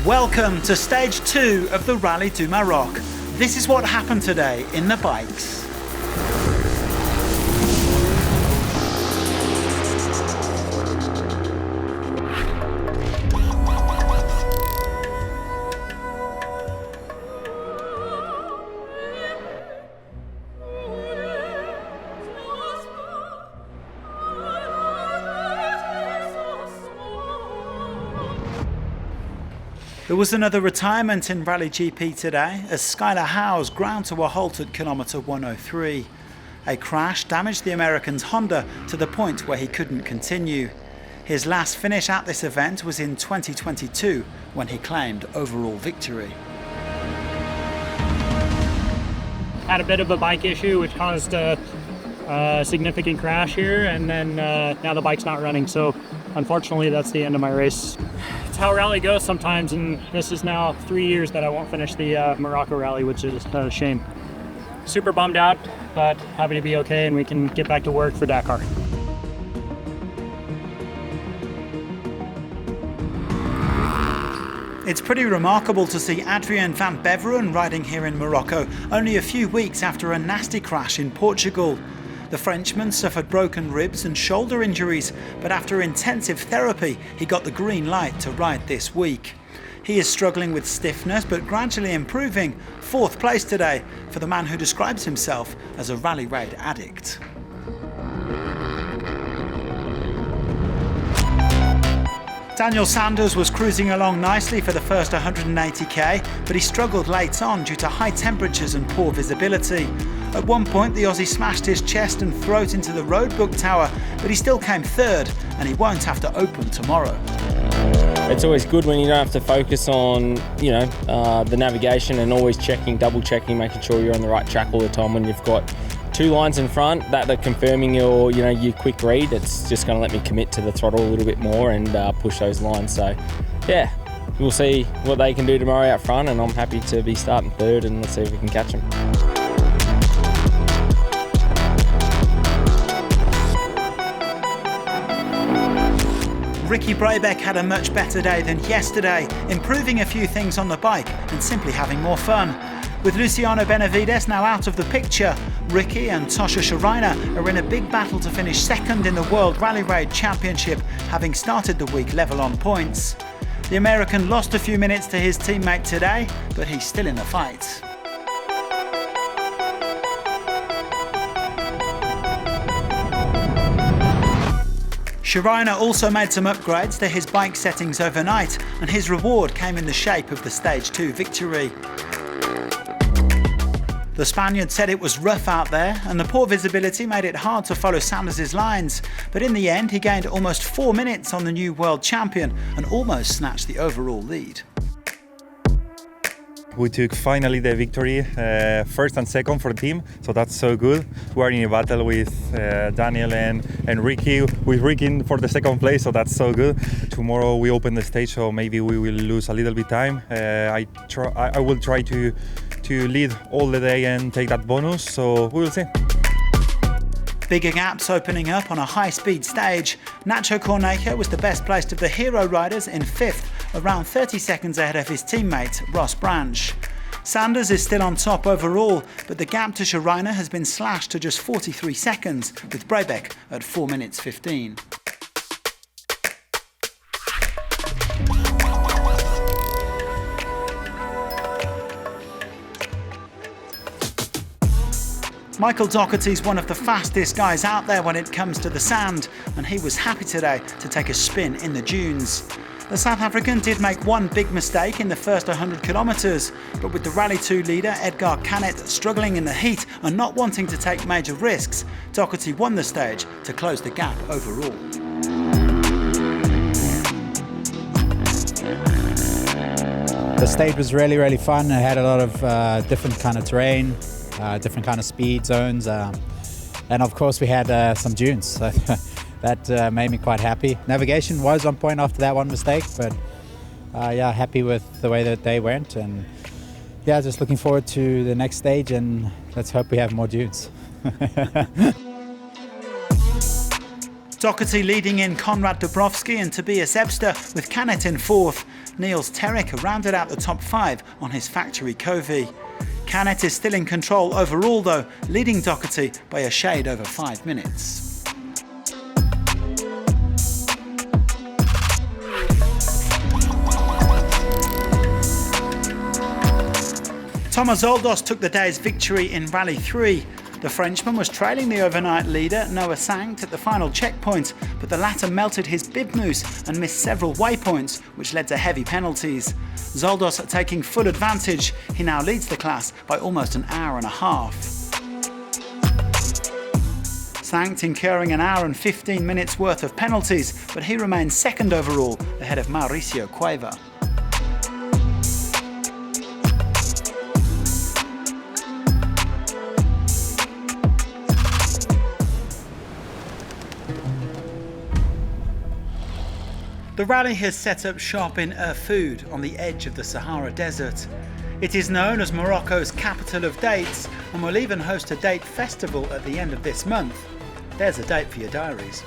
Welcome to stage 2 of the Rallye du Maroc. This is what happened today in the bikes. There was another retirement in RallyGP today as Skylar Howes ground to a halt at kilometre 103. A crash damaged the American's Honda to the point where he couldn't continue. His last finish at this event was in 2022 when he claimed overall victory. Had a bit of a bike issue which caused a significant crash here, and then now the bike's not running, so unfortunately that's the end of my race. It's how rally goes sometimes, and this is now 3 years that I won't finish the Morocco rally, which is a shame. Super bummed out, but happy to be okay and we can get back to work for Dakar. It's pretty remarkable to see Adrian van Beveren riding here in Morocco only a few weeks after a nasty crash in Portugal. The Frenchman suffered broken ribs and shoulder injuries, but after intensive therapy, he got the green light to ride this week. He is struggling with stiffness, but gradually improving. 4th place today for the man who describes himself as a rally raid addict. Daniel Sanders was cruising along nicely for the first 180k, but he struggled late on due to high temperatures and poor visibility. At one point, the Aussie smashed his chest and throat into the roadbook tower, but he still came 3rd, and he won't have to open tomorrow. It's always good when you don't have to focus on, the navigation and always checking, double checking, making sure you're on the right track all the time. When you've got 2 lines in front that are confirming your quick read, it's just going to let me commit to the throttle a little bit more and push those lines. So, yeah, we'll see what they can do tomorrow out front, and I'm happy to be starting 3rd, and let's see if we can catch them. Ricky Brabeck had a much better day than yesterday, improving a few things on the bike and simply having more fun. With Luciano Benavides now out of the picture, Ricky and Tosha Sharina are in a big battle to finish 2nd in the World Rally Raid Championship, having started the week level on points. The American lost a few minutes to his teammate today, but he's still in the fight. Sharina also made some upgrades to his bike settings overnight, and his reward came in the shape of the Stage 2 victory. The Spaniard said it was rough out there, and the poor visibility made it hard to follow Sanders' lines, but in the end he gained almost 4 minutes on the new world champion and almost snatched the overall lead. We took finally the victory, 1st and 2nd for the team, so that's so good. We are in a battle with Daniel and Ricky, with Ricky for the 2nd place, so that's so good. Tomorrow we open the stage, so maybe we will lose a little bit time. I will try to lead all the day and take that bonus, so we will see. Bigger gaps opening up on a high-speed stage. Nacho Cornejo was the best placed of the hero riders in 5th, around 30 seconds ahead of his teammate Ross Branch. Sanders is still on top overall, but the gap to Sharina has been slashed to just 43 seconds, with Brabeck at 4 minutes 15. Michael Doherty's one of the fastest guys out there when it comes to the sand, and he was happy today to take a spin in the dunes. The South African did make one big mistake in the first 100 kilometres, but with the Rally 2 leader Edgar Canet struggling in the heat and not wanting to take major risks, Doherty won the stage to close the gap overall. The stage was really fun. It had a lot of different kind of terrain, different kind of speed zones, and of course we had some dunes, so that made me quite happy. Navigation was on point after that one mistake, but yeah, happy with the way that they went, and yeah, just looking forward to the next stage, and let's hope we have more dunes. Doherty leading in Konrad Dubrovsky and Tobias Ebster with Canet in fourth. Niels Terek rounded out the top 5 on his factory Covey. Canet is still in control overall though, leading Doherty by a shade over 5 minutes. Thomas Zoldos took the day's victory in Rally 3. The Frenchman was trailing the overnight leader, Noah Sankt, at the final checkpoint, but the latter melted his bib noose and missed several waypoints, which led to heavy penalties. Zoldos taking full advantage, he now leads the class by almost an hour and a half. Sankt incurring an hour and 15 minutes worth of penalties, but he remains second overall, ahead of Mauricio Cueva. The rally has set up shop in Erfoud on the edge of the Sahara Desert. It is known as Morocco's capital of dates and will even host a date festival at the end of this month. There's a date for your diaries.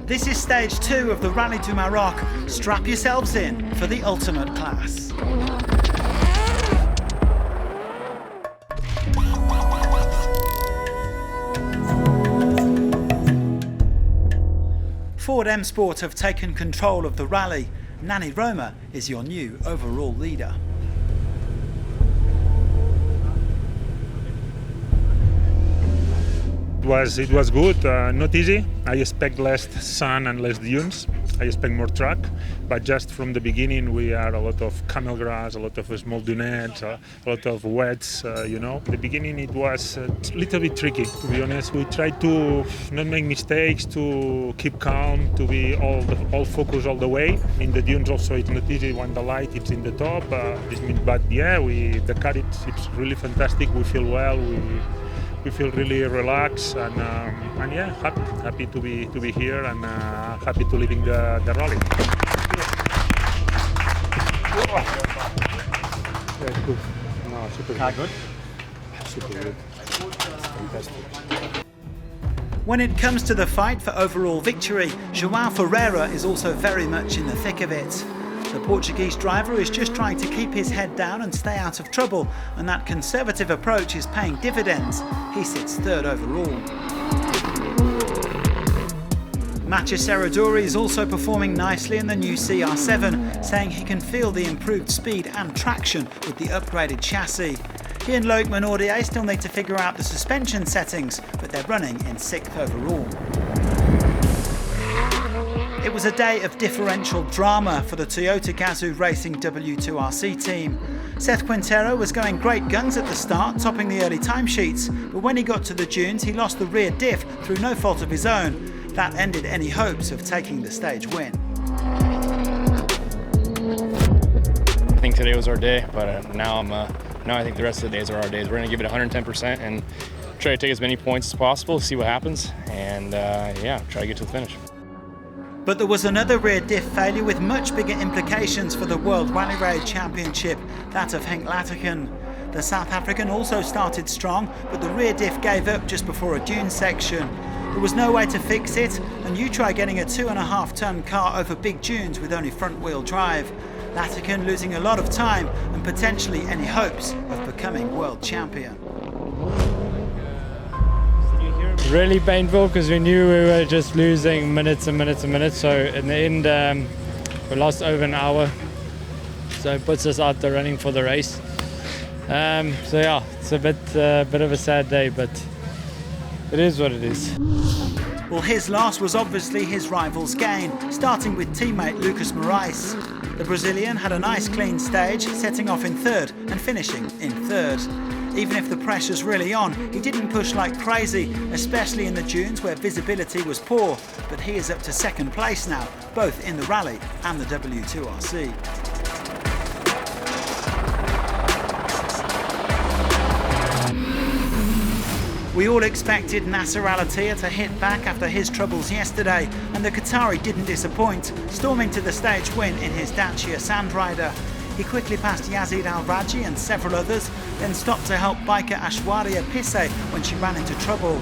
This is stage 2 of the Rallye du Maroc. Strap yourselves in for the ultimate class. Ford M Sport have taken control of the rally. Nani Roma is your new overall leader. It was good, not easy. I expect less sun and less dunes. I expect more track, but just from the beginning we had a lot of camel grass, a lot of small dunettes, a lot of wets, you know. The beginning it was a little bit tricky, to be honest. We tried to not make mistakes, to keep calm, to be all focused all the way. In the dunes also it's not easy when the light is in the top. But yeah, the car it's really fantastic. We feel well. We feel really relaxed and yeah, happy to be here and happy to leading the rally. Very good. No, super good. Super good. Fantastic. When it comes to the fight for overall victory, João Ferreira is also very much in the thick of it. The Portuguese driver is just trying to keep his head down and stay out of trouble, and that conservative approach is paying dividends. He sits third overall. Mattia Serradori is also performing nicely in the new CR7, saying he can feel the improved speed and traction with the upgraded chassis. He and Loic Menaudier still need to figure out the suspension settings, but they're running in 6th overall. It was a day of differential drama for the Toyota Gazoo Racing W2RC team. Seth Quintero was going great guns at the start, topping the early timesheets, but when he got to the dunes he lost the rear diff through no fault of his own. That ended any hopes of taking the stage win. I think today was our day, but now I think the rest of the days are our days. We're going to give it 110% and try to take as many points as possible, see what happens, and yeah, try to get to the finish. But there was another rear diff failure with much bigger implications for the World Rally Raid Championship, that of Henk Latteken. The South African also started strong, but the rear diff gave up just before a dune section. There was no way to fix it, and you try getting a 2.5-ton car over big dunes with only front-wheel drive. Latteken losing a lot of time and potentially any hopes of becoming world champion. Really painful because we knew we were just losing minutes and minutes and minutes. So in the end, we lost over an hour. So it puts us out the running for the race. So yeah, it's a bit of a sad day, but it is what it is. Well, his loss was obviously his rival's gain, starting with teammate Lucas Morais. The Brazilian had a nice clean stage, setting off in 3rd and finishing in 3rd. Even if the pressure's really on, he didn't push like crazy, especially in the dunes where visibility was poor. But he is up to 2nd place now, both in the rally and the W2RC. We all expected Nasser Al-Attiyah to hit back after his troubles yesterday, and the Qatari didn't disappoint, storming to the stage win in his Dacia Sandrider. He quickly passed Yazid Al-Raji and several others, then stopped to help biker Ashwaria Pisse when she ran into trouble.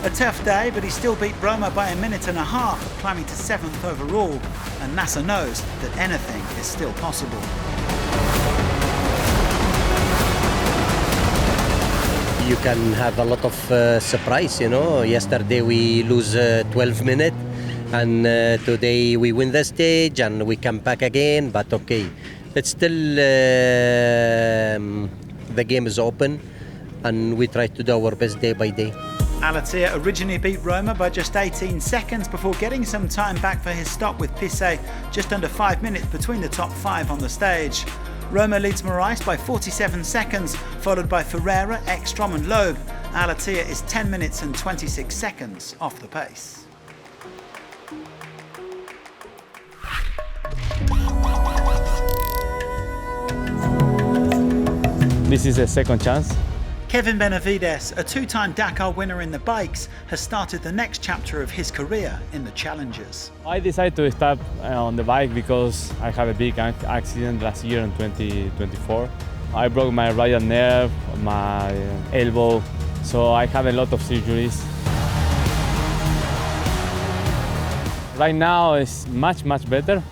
A tough day, but he still beat Roma by a minute and a half, climbing to 7th overall, and Nasser knows that anything is still possible. You can have a lot of surprise, you know. Yesterday we lose 12 minutes, and today we win the stage and we come back again, but okay. It's still, the game is open, and we try to do our best day by day. Al-Attiyah originally beat Roma by just 18 seconds before getting some time back for his stop with Pisse, just under 5 minutes between the top 5 on the stage. Roma leads Moraes by 47 seconds, followed by Ferreira, Ekstrom and Loeb. Al-Attiyah is 10 minutes and 26 seconds off the pace. This is a second chance. Kevin Benavides, a two-time Dakar winner in the bikes, has started the next chapter of his career in the Challengers. I decided to start on the bike because I had a big accident last year in 2024. I broke my radial nerve, my elbow, so I have a lot of surgeries. Right now it's much better,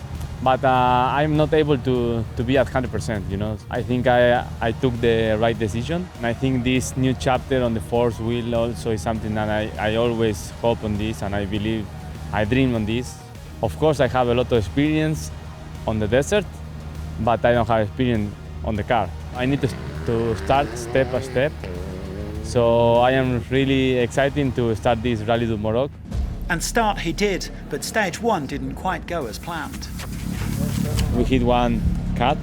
but I'm not able to be at 100%, you know. I think I took the right decision, and I think this new chapter on the force wheel also is something that I always hope on this, and I believe, I dream on this. Of course, I have a lot of experience on the desert, but I don't have experience on the car. I need to start step by step, so I am really excited to start this Rallye du Maroc. And start he did, but stage 1 didn't quite go as planned. We hit one cut,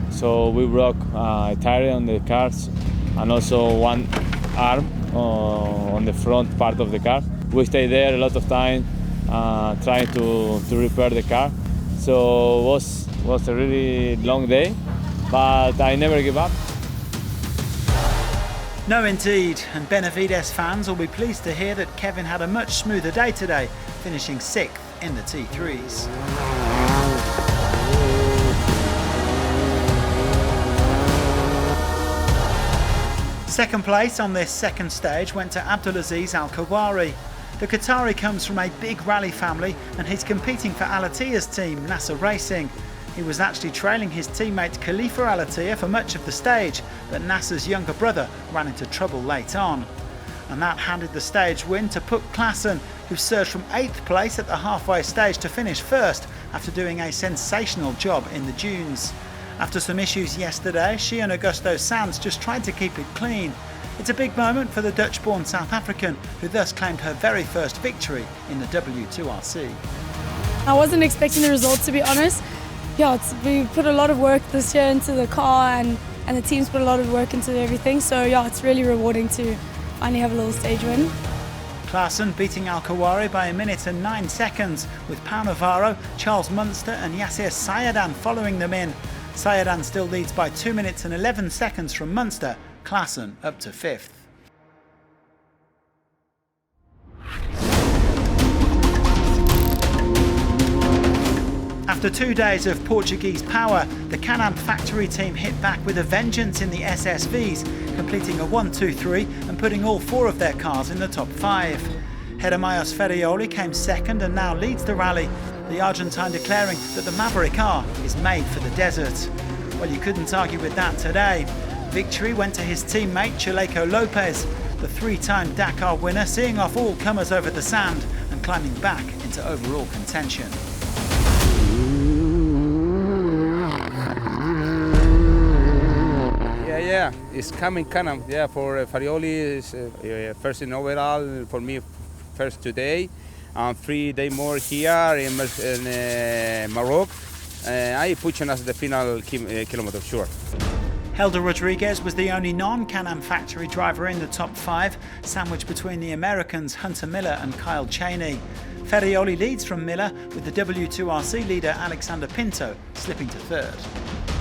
so we broke a tire on the cars and also one arm on the front part of the car. We stayed there a lot of time trying to repair the car. So it was a really long day, but I never give up. No indeed, and Benavides fans will be pleased to hear that Kevin had a much smoother day today, finishing 6th in the T3s. Second place on this second stage went to Abdulaziz Al-Khawari. The Qatari comes from a big rally family, and he's competing for Al-Attiyah's team, Nasser Racing. He was actually trailing his teammate Khalifa Al-Attiyah for much of the stage, but Nasser's younger brother ran into trouble late on. And that handed the stage win to Puk Klaassen, who surged from 8th place at the halfway stage to finish first after doing a sensational job in the dunes. After some issues yesterday, she and Augusto Sanz just tried to keep it clean. It's a big moment for the Dutch-born South African, who thus claimed her very first victory in the W2RC. I wasn't expecting the results, to be honest. Yeah, we put a lot of work this year into the car, and the team's put a lot of work into everything. So yeah, it's really rewarding to finally have a little stage win. Klaassen beating Al-Khawari by a minute and 9 seconds, with Pau Navarro, Charles Munster and Yassir Sayadan following them in. Sayadan still leads by 2 minutes and 11 seconds from Munster, Klaassen up to 5th. After 2 days of Portuguese power, the Can-Am factory team hit back with a vengeance in the SSVs, completing a 1-2-3 and putting all 4 of their cars in the top 5. Jeremías Ferrioli came second and now leads the rally, the Argentine declaring that the Maverick R is made for the desert. Well, you couldn't argue with that today. Victory went to his teammate Chaleco Lopez, the 3-time Dakar winner, seeing off all comers over the sand and climbing back into overall contention. Yeah, it's coming kind of, yeah, for Ferrioli, is first in overall, for me, first today. 3 days more here in Maroc. I pushing us the final kilometer, sure. Helder Rodriguez was the only non-Can-Am factory driver in the top 5, sandwiched between the Americans Hunter Miller and Kyle Cheney. Ferrioli leads from Miller, with the W2RC leader Alexander Pinto slipping to 3rd.